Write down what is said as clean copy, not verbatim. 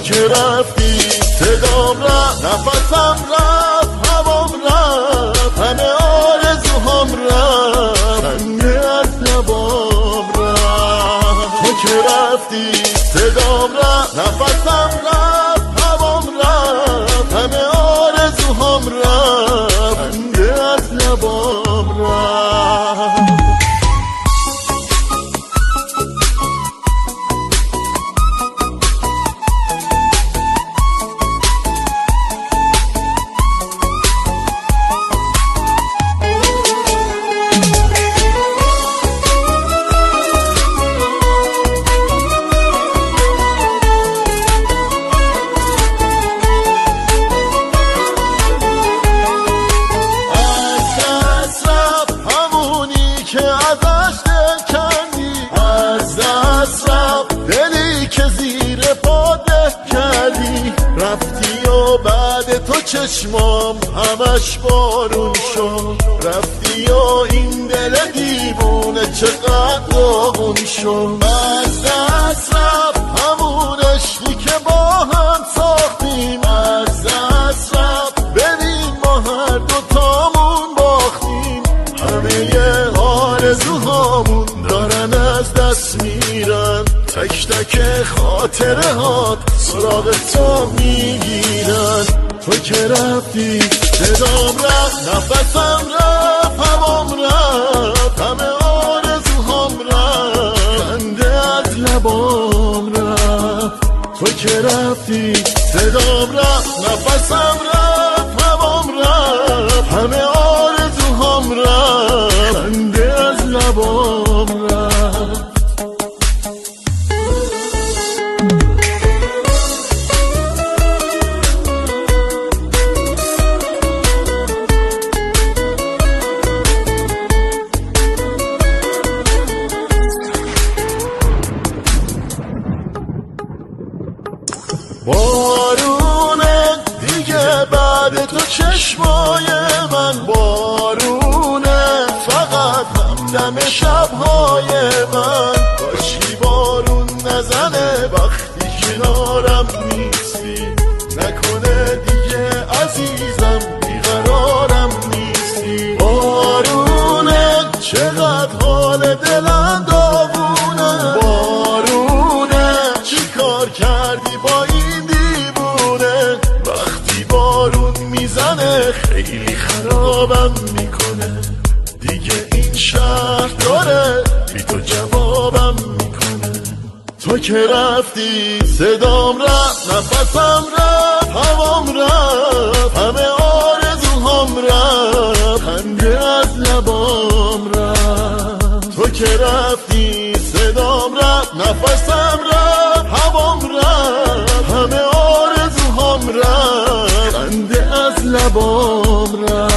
که رفتی صدام رفت، نفسم رفت، هوام رفت، همه آرزوهام رفت، خنده از لبام رفت. تو که رفتی صدام رفت، نفسم رفت، هوام رفت، همه آرزوهام رفت، خنده از لبام رفت. رفتی و بعد تو چشمام همش بارون شد، رفتی و این دل دیوونه چقدر داغون شد. از دست رفت همون عشقی که با هم ساختیم، از دست رفت ببین ما هر دوتامون باختیم، همه آرزوهامون دارن از دست میرن، تک تک خاطره هات سراغ تو میگیرن. تو که رفتی صدام رفت، نفسم رفت، هوام رفت، همه آرزوهام رفت، خنده از لبام رفت. تو که رفتی صدام رفت، نفسم رفت، هوام رفت، همه آرزوهام رفت، خنده از لبام رفت. بارونه دیگه بعد تو چشمای من، بارونه فقط همدم شبهای من، کاشکی بارون نزنه وقتی کنارم نیستی، نکنه دیگه عزیزم بیقرارم نیستی. بارونه چقدر حال دلم داغونه، بارونه چی کار کردی با این دیوونه، وقتی بارون میزنه خیلی خرابم میکنه، دیگه این شهر داره بی تو جوابم میکنه. تو که رفتی صدام رفت، نفسم رفت، هوام رفت، همه آرزوهام رفت، خنده از لبام رفت. تو که رفتی صدام رفت، نفسم رفت، هوام رفت، همه آرزوهام رفت، خنده از لبام رفت.